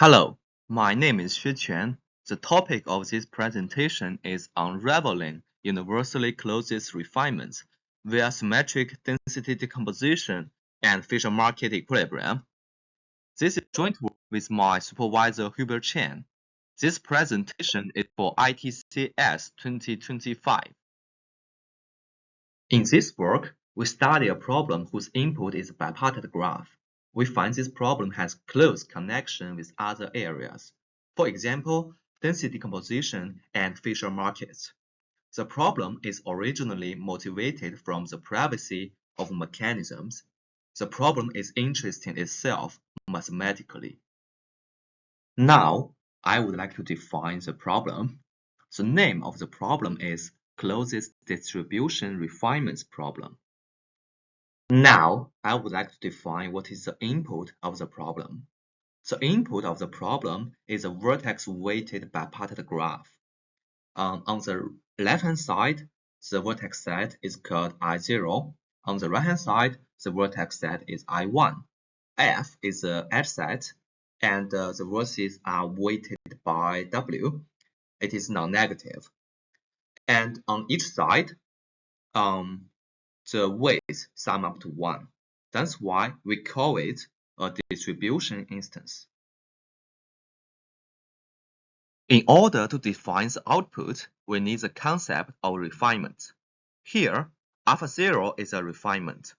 Hello, my name is Xuequan. The topic of this presentation is Unraveling universally closed refinements via symmetric density decomposition and Fisher-Market equilibrium. This is joint work with my supervisor Hubert Chen. This presentation is for ITCS 2025. In this work, we study a problem whose input is a bipartite graph. We find this problem has close connection with other areas. For example, density decomposition and Fisher markets. The problem is originally motivated from the privacy of mechanisms. The problem is interesting itself mathematically. Now, I would like to define the problem. The name of the problem is Closest Distribution Refinements Problem. Now, I would like to define what is the input of the problem. The input of the problem is a vertex-weighted bipartite graph. On the left-hand side, the vertex set is called I0. On the right-hand side, the vertex set is I1. F is the edge set, and the vertices are weighted by W. It is non-negative. And on each side, the weights sum up to 1. That's why we call it a distribution instance. In order to define the output, we need the concept of refinement. Here, alpha 0 is a refinement.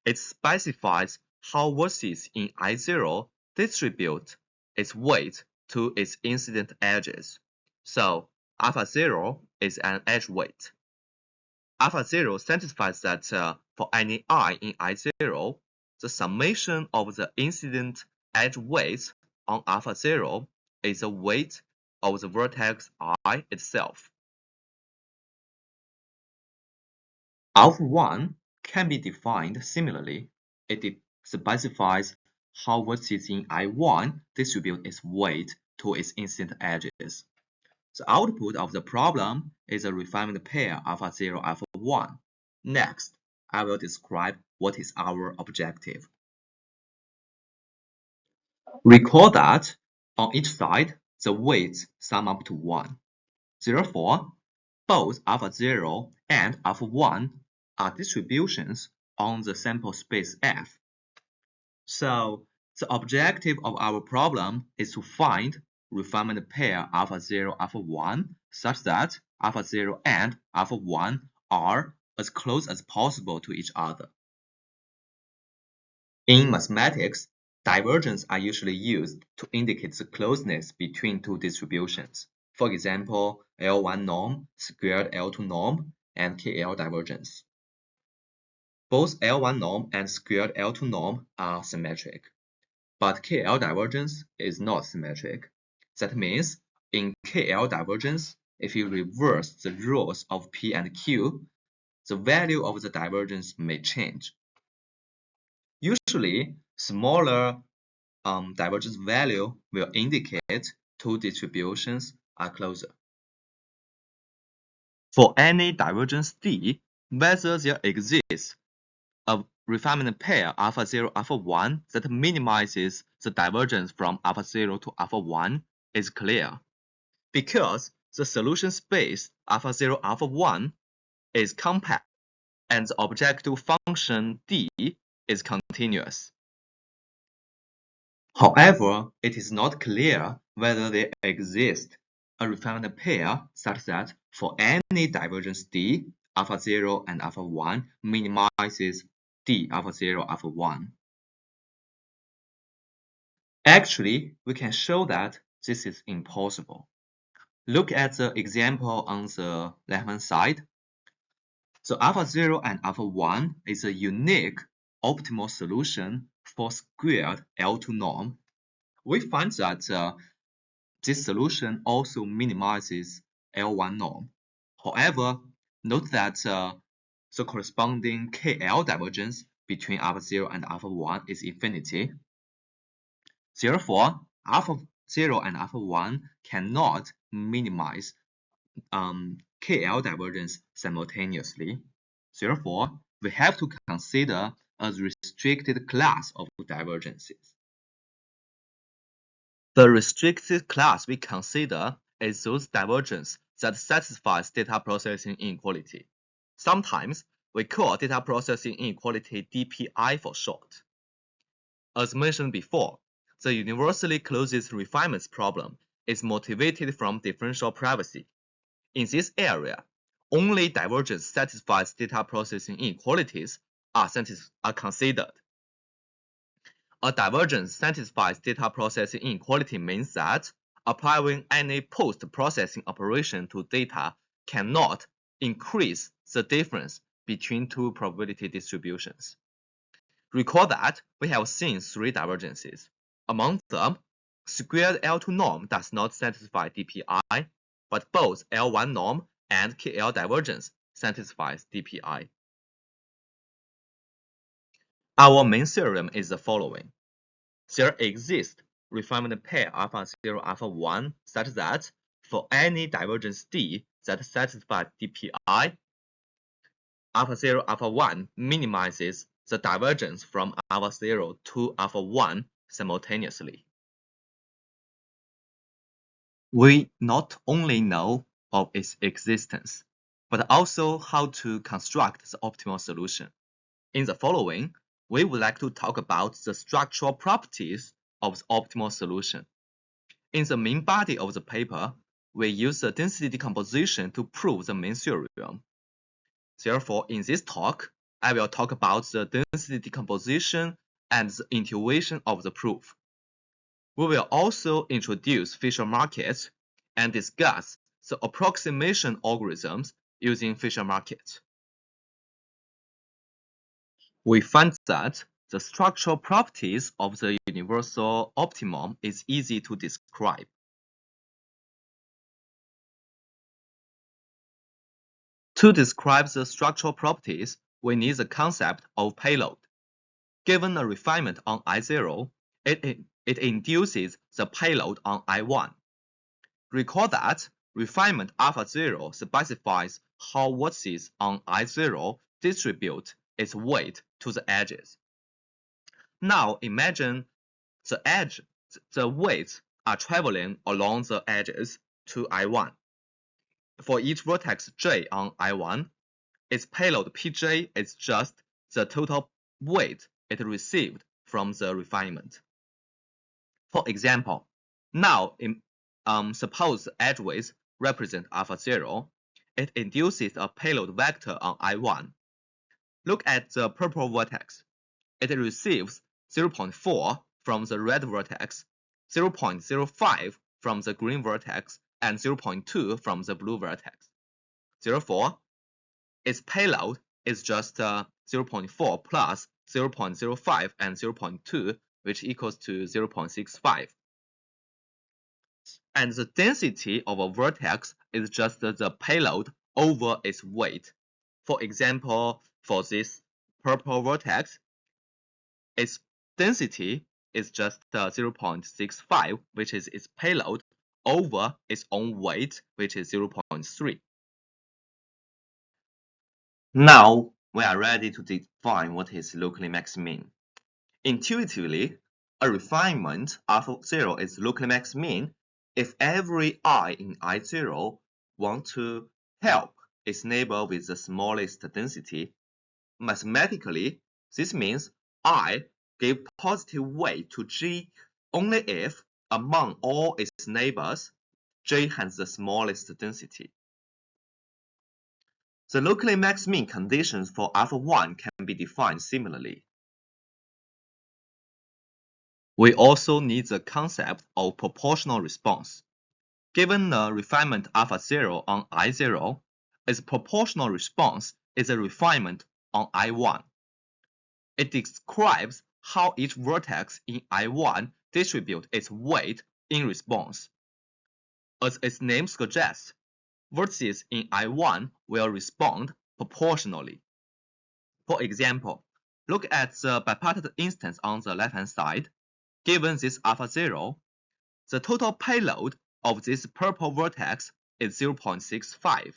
It specifies how vertices in I0 distribute its weight to its incident edges. So, alpha 0 is an edge weight. Alpha 0 satisfies that for any I in I0, the summation of the incident edge weights on alpha 0 is the weight of the vertex I itself. Alpha 1 can be defined similarly. It specifies how vertices in I1 distribute its weight to its incident edges. The output of the problem is a refinement pair alpha 0, alpha 1. Next, I will describe what is our objective. Recall that on each side, the weights sum up to 1. Therefore, both alpha 0 and alpha 1 are distributions on the sample space F. So, the objective of our problem is to find refinement pair alpha 0, alpha 1 such that alpha 0 and alpha 1 are as close as possible to each other. In mathematics, divergences are usually used to indicate the closeness between two distributions. For example, L1 norm squared L2 norm and KL divergence. Both L1 norm and squared L2 norm are symmetric. But KL divergence is not symmetric. That means, in KL divergence, if you reverse the roles of P and Q, the value of the divergence may change. Usually, smaller divergence value will indicate two distributions are closer. For any divergence D, whether there exists a refinement pair alpha 0, alpha 1 that minimizes the divergence from alpha 0 to alpha 1 is clear, because the solution space alpha 0, alpha 1 is compact and the objective function D is continuous. However, it is not clear whether there exists a refinement pair such that for any divergence D, alpha 0 and alpha 1 minimizes D alpha 0, alpha 1. Actually, we can show that this is impossible. Look at the example on the left-hand side. So alpha 0 and alpha 1 is a unique optimal solution for squared L2 norm. We find that this solution also minimizes L1 norm. However, note that the corresponding KL divergence between alpha 0 and alpha 1 is infinity. Therefore, alpha 0 and alpha 1 cannot minimize KL divergence simultaneously. Therefore, we have to consider a restricted class of divergences. The restricted class we consider is those divergence that satisfies data processing inequality. Sometimes we call data processing inequality DPI for short. As mentioned before, the universally closest refinements problem is motivated from differential privacy. In this area, only divergence satisfies data processing inequalities are considered. A divergence satisfies data processing inequality means that applying any post-processing operation to data cannot increase the difference between two probability distributions. Recall that we have seen three divergences. Among them, squared L2 norm does not satisfy DPI, but both L1 norm and KL divergence satisfies DPI. Our main theorem is the following. There exists refinement pair alpha 0, alpha 1 such that for any divergence D that satisfies DPI, alpha 0, alpha 1 minimizes the divergence from alpha 0 to alpha 1 simultaneously. We not only know of its existence, but also how to construct the optimal solution. In the following, we would like to talk about the structural properties of the optimal solution. In the main body of the paper, we use the density decomposition to prove the main theorem. Therefore, in this talk, I will talk about the density decomposition and the intuition of the proof. We will also introduce Fisher markets and discuss the approximation algorithms using Fisher markets. We find that the structural properties of the universal optimum is easy to describe. To describe the structural properties, we need the concept of payload. Given a refinement on I0, it induces the payload on I1. Recall that refinement alpha 0 specifies how vertices on I0 distribute its weight to the edges. Now imagine the weights are traveling along the edges to I1. For each vertex j on I1, its payload Pj is just the total weight it received from the refinement. For example, now suppose the edge weights represent alpha 0. It induces a payload vector on I1. Look at the purple vertex. It receives 0.4 from the red vertex, 0.05 from the green vertex, and 0.2 from the blue vertex. Therefore, its payload is just 0.4 plus 0.05 and 0.2, which equals to 0.65. And the density of a vertex is just the payload over its weight. For example, for this purple vertex, its density is just 0.65, which is its payload over its own weight, which is 0.3. Now we are ready to define what is locally max mean. Intuitively, a refinement alpha 0 is locally max mean if every I in I0 wants to help its neighbor with the smallest density. Mathematically, this means I give positive weight to G only if, among all its neighbors, J has the smallest density. The locally max mean conditions for alpha 1 can be defined similarly. We also need the concept of proportional response. Given the refinement alpha 0 on I0, its proportional response is a refinement on I1. It describes how each vertex in I1 distributes its weight in response. As its name suggests, vertices in I1 will respond proportionally. For example, look at the bipartite instance on the left-hand side. Given this alpha 0, the total payload of this purple vertex is 0.65,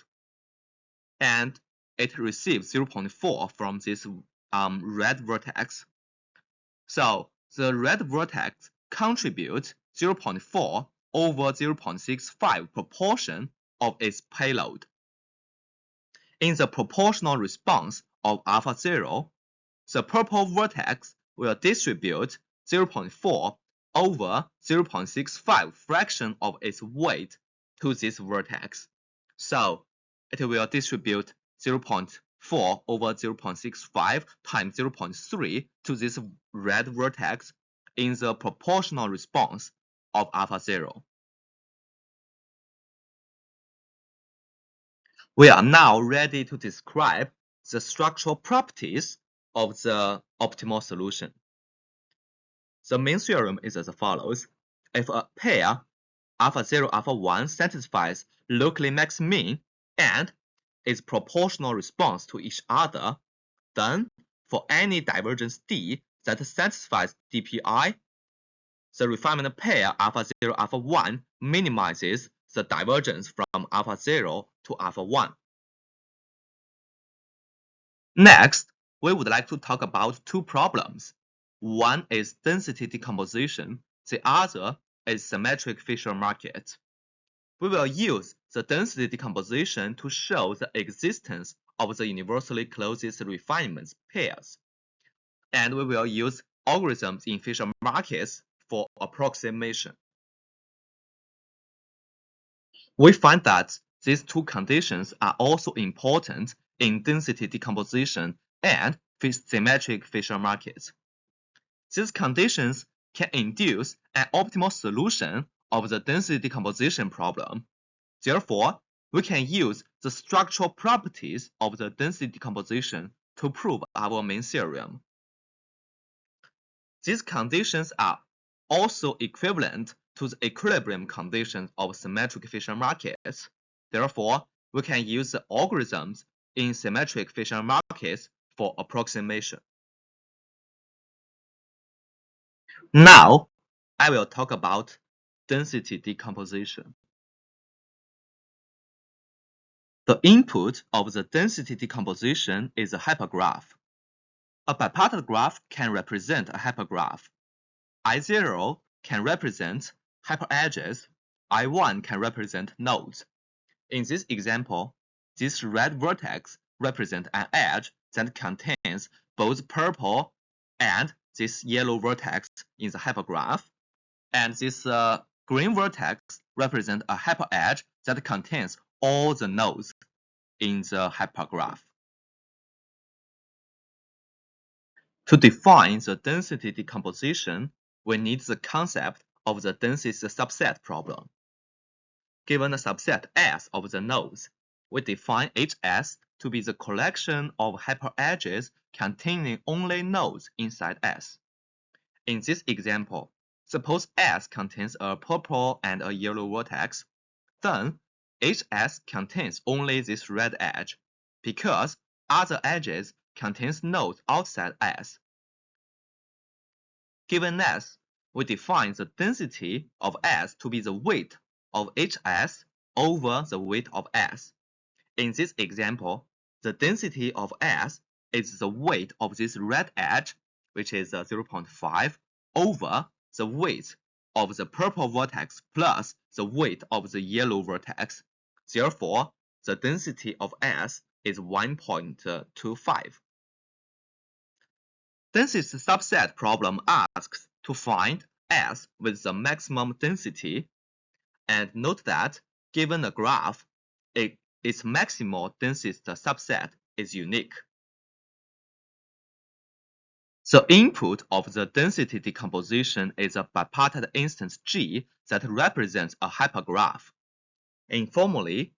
and it receives 0.4 from this red vertex. So the red vertex contribute 0.4 over 0.65 proportion of its payload. In the proportional response of alpha 0, the purple vertex will distribute 0.4 over 0.65 fraction of its weight to this vertex. So it will distribute 0.4 over 0.65 times 0.3 to this red vertex in the proportional response of alpha 0. We are now ready to describe the structural properties of the optimal solution. The main theorem is as follows. If a pair alpha 0, alpha 1 satisfies locally max mean and its proportional response to each other, then for any divergence D that satisfies dpi, the refinement pair alpha 0, alpha 1 minimizes the divergence from alpha 0 to alpha 1. Next, we would like to talk about two problems. One is density decomposition, the other is symmetric Fisher market. We will use the density decomposition to show the existence of the universally closest refinements pairs. And we will use algorithms in Fisher markets for approximation. We find that these two conditions are also important in density decomposition and symmetric Fisher markets. These conditions can induce an optimal solution of the density decomposition problem. Therefore, we can use the structural properties of the density decomposition to prove our main theorem. These conditions are also equivalent to the equilibrium conditions of symmetric Fisher markets. Therefore, we can use the algorithms in symmetric Fisher markets for approximation. Now, I will talk about density decomposition. The input of the density decomposition is a hypergraph. A bipartite graph can represent a hypergraph. I0 can represent hyperedges. I1 can represent nodes. In this example, this red vertex represents an edge that contains both purple and this yellow vertex in the hypergraph, and this green vertex represents a hyperedge that contains all the nodes in the hypergraph. To define the density decomposition, we need the concept of the densest subset problem. Given a subset S of the nodes, we define HS to be the collection of hyperedges containing only nodes inside S. In this example, suppose S contains a purple and a yellow vertex, then HS contains only this red edge, because other edges contains nodes outside S. Given S, we define the density of S to be the weight of HS over the weight of S. In this example, the density of S is the weight of this red edge, which is 0.5, over the weight of the purple vertex plus the weight of the yellow vertex. Therefore, the density of S is 1.25. Densest subset problem asks to find S with the maximum density, and note that given a graph, its maximal densest subset is unique. The input of the density decomposition is a bipartite instance G that represents a hypergraph. Informally,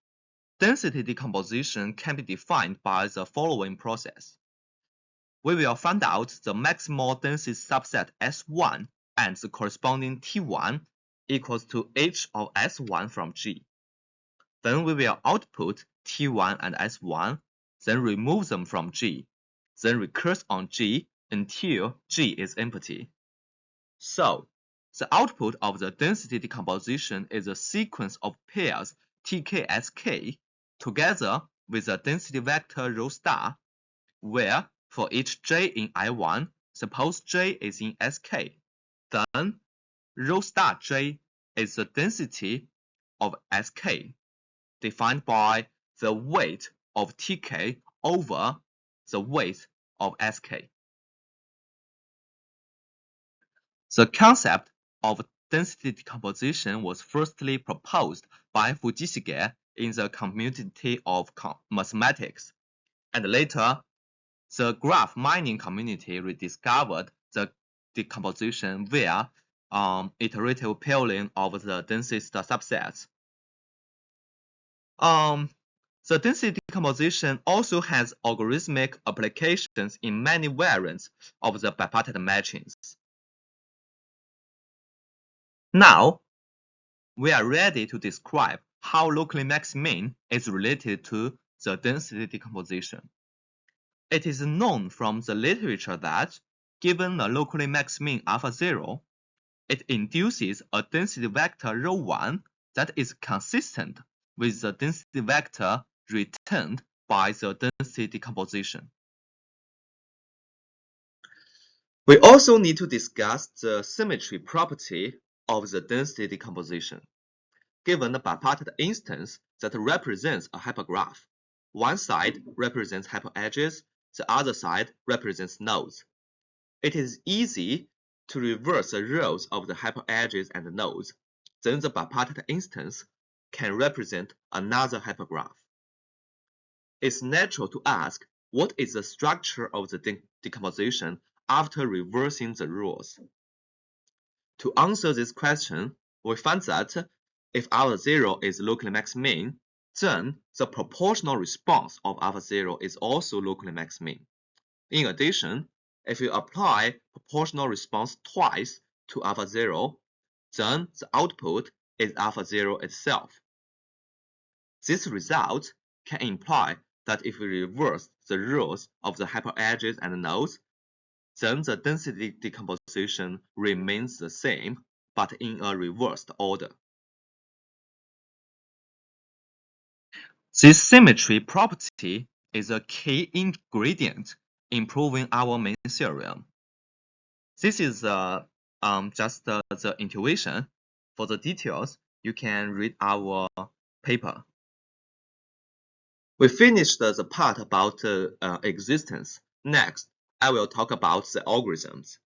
density decomposition can be defined by the following process. We will find out the maximal densest subset S1 and the corresponding T1 equals to H of S1 from G. Then we will output T1 and S1, then remove them from G, then recurse on G until G is empty. So, the output of the density decomposition is a sequence of pairs TKSK together with a density vector rho star, where for each J in I1, suppose J is in SK, then rho star J is the density of Sk, defined by the weight of Tk over the weight of Sk. The concept of density decomposition was firstly proposed by Fujishige in the community of mathematics, and later the graph mining community rediscovered the decomposition via iterative pairing of the densest subsets. The density decomposition also has algorithmic applications in many variants of the bipartite matchings. Now, we are ready to describe how locally max-min is related to the density decomposition. It is known from the literature that, given a locally max-min alpha 0, it induces a density vector ρ1 that is consistent with the density vector returned by the density decomposition. We also need to discuss the symmetry property of the density decomposition. Given a bipartite instance that represents a hypergraph, one side represents hyperedges, the other side represents nodes. It is easy to reverse the roles of the hyperedges and the nodes. Then the bipartite instance can represent another hypergraph. It's natural to ask what is the structure of the decomposition after reversing the rules. To answer this question, we find that if alpha 0 is locally max-min, then the proportional response of alpha 0 is also locally max-min. In addition, if you apply proportional response twice to alpha 0, then the output is alpha 0 itself. This result can imply that if we reverse the rules of the hyperedges and nodes, then the density decomposition remains the same, but in a reversed order. This symmetry property is a key ingredient in proving our main theorem. This is just the intuition. For the details, you can read our paper. We finished the part about existence. Next, I will talk about the algorithms.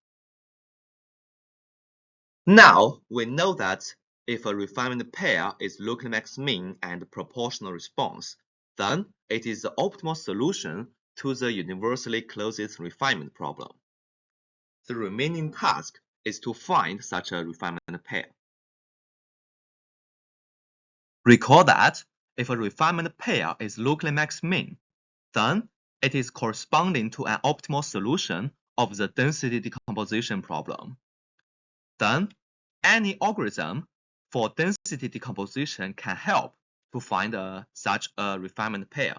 Now, we know that if a refinement pair is locally max-min and proportional response, then it is the optimal solution to the universally closest refinement problem. The remaining task is to find such a refinement pair. Recall that if a refinement pair is locally max-min, then it is corresponding to an optimal solution of the density decomposition problem. Then, any algorithm for density decomposition can help to find such a refinement pair.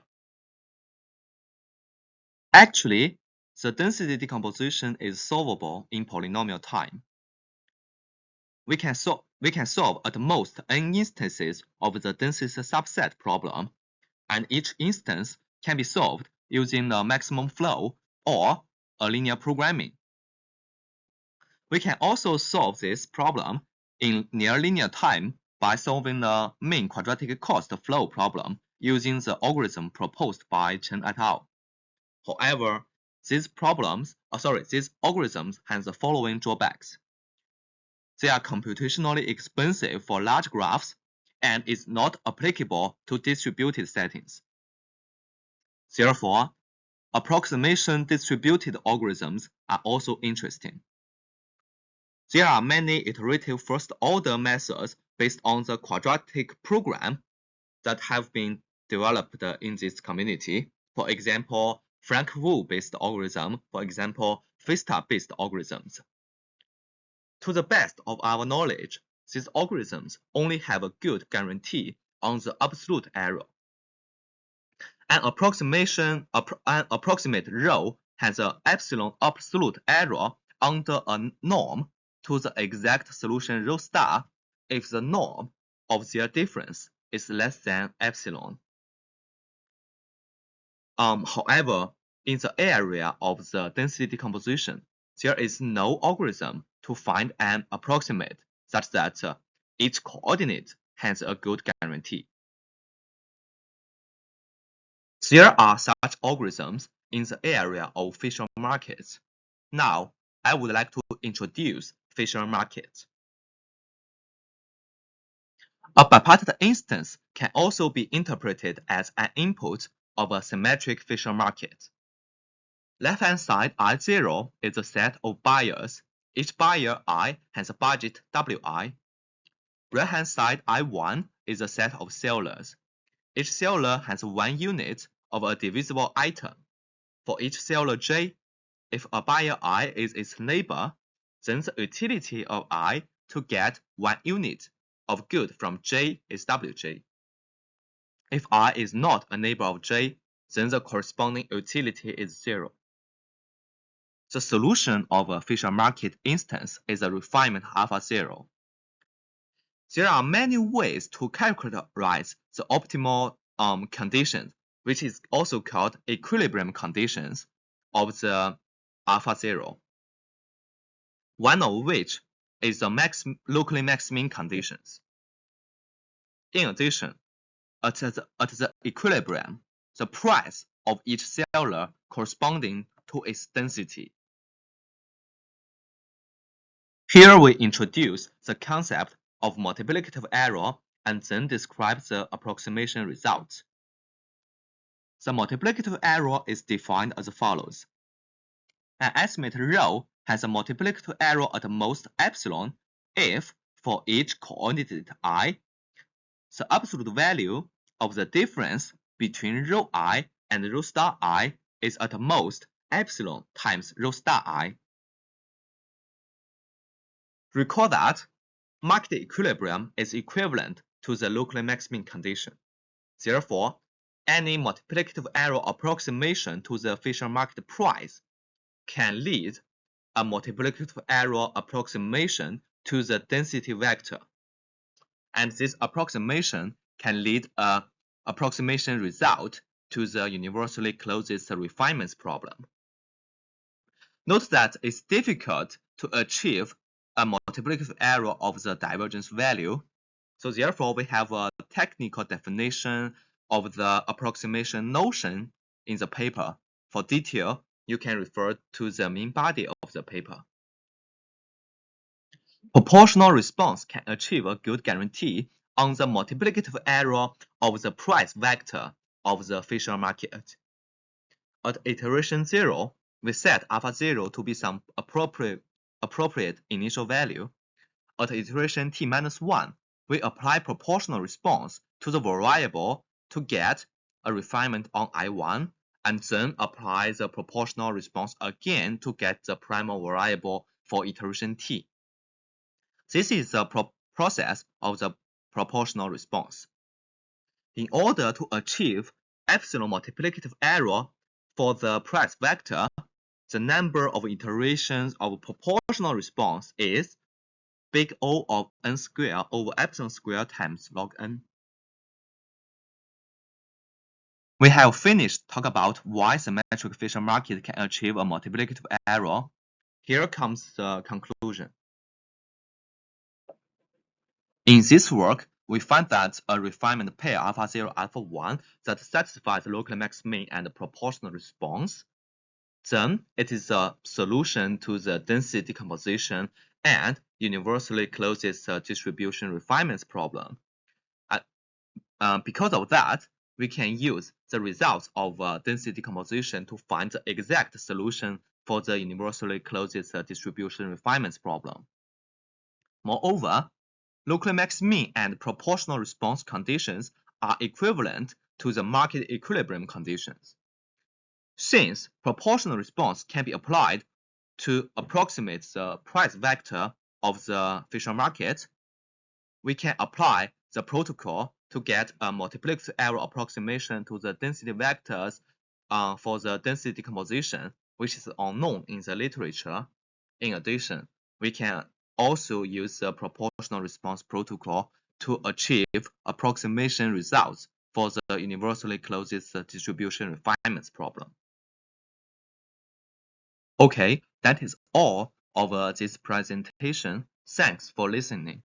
Actually, the density decomposition is solvable in polynomial time. We can solve at most n instances of the densest subset problem, and each instance can be solved using the maximum flow or a linear programming. We can also solve this problem in near-linear time by solving the mean quadratic cost flow problem using the algorithm proposed by Chen et al. However, these algorithms have the following drawbacks. They are computationally expensive for large graphs and is not applicable to distributed settings. Therefore, approximation distributed algorithms are also interesting. There are many iterative first-order methods based on the quadratic program that have been developed in this community. For example, Frank-Wu-based algorithm, for example, Fista-based algorithms. To the best of our knowledge, these algorithms only have a good guarantee on the absolute error. An approximate rho has an epsilon absolute error under a norm to the exact solution rho star if the norm of their difference is less than epsilon. However, in the area of the density decomposition, there is no algorithm to find an approximate such that each coordinate has a good guarantee. There are such algorithms in the area of Fisher markets. Now, I would like to introduce Fisher markets. A bipartite instance can also be interpreted as an input of a symmetric Fisher market. Left-hand side I0 is a set of buyers. Each buyer I has a budget Wi. Right-hand side I1 is a set of sellers. Each seller has 1 unit of a divisible item. For each seller J, if a buyer I is its neighbor, then the utility of I to get 1 unit of good from J is Wj. If I is not a neighbor of J, then the corresponding utility is 0. The solution of a Fisher market instance is a refinement alpha 0. There are many ways to characterize the optimal conditions, which is also called equilibrium conditions of the alpha 0. One of which is the locally max-min conditions. In addition, at the equilibrium, the price of each seller corresponding to its density. Here we introduce the concept of multiplicative error and then describe the approximation results. The multiplicative error is defined as follows. An estimate rho has a multiplicative error at most epsilon if, for each coordinate I, the absolute value of the difference between rho I and rho star I is at most epsilon times rho star I. Recall that market equilibrium is equivalent to the locally max-min condition. Therefore, any multiplicative error approximation to the Fisher market price can lead a multiplicative error approximation to the density vector. And this approximation can lead an approximation result to the universally closest refinements problem. Note that it's difficult to achieve a multiplicative error of the divergence value. So therefore, we have a technical definition of the approximation notion in the paper. For detail, you can refer to the main body of the paper. Proportional response can achieve a good guarantee on the multiplicative error of the price vector of the Fisher market. At iteration 0, we set alpha 0 to be some appropriate initial value. At iteration t-1, we apply proportional response to the variable to get a refinement on I1, and then apply the proportional response again to get the primal variable for iteration t. This is the process of the proportional response. In order to achieve epsilon multiplicative error for the price vector, the number of iterations of proportional response is big O of n squared over epsilon squared times log n. We have finished talk about why symmetric Fisher market can achieve a multiplicative error. Here comes the conclusion. In this work, we find that a refinement pair alpha 0 alpha 1 that satisfies local max-min and proportional response. Then it is a solution to the density decomposition and universally closest distribution refinements problem. Because of that, we can use the results of density decomposition to find the exact solution for the universally closest distribution refinements problem. Moreover, local max-min and proportional response conditions are equivalent to the market equilibrium conditions. Since proportional response can be applied to approximate the price vector of the Fisher market, we can apply the protocol to get a multiplicative error approximation to the density vectors for the density decomposition, which is unknown in the literature. In addition, we can also use the proportional response protocol to achieve approximation results for the universally closest distribution refinements problem. Okay, that is all of this presentation. Thanks for listening.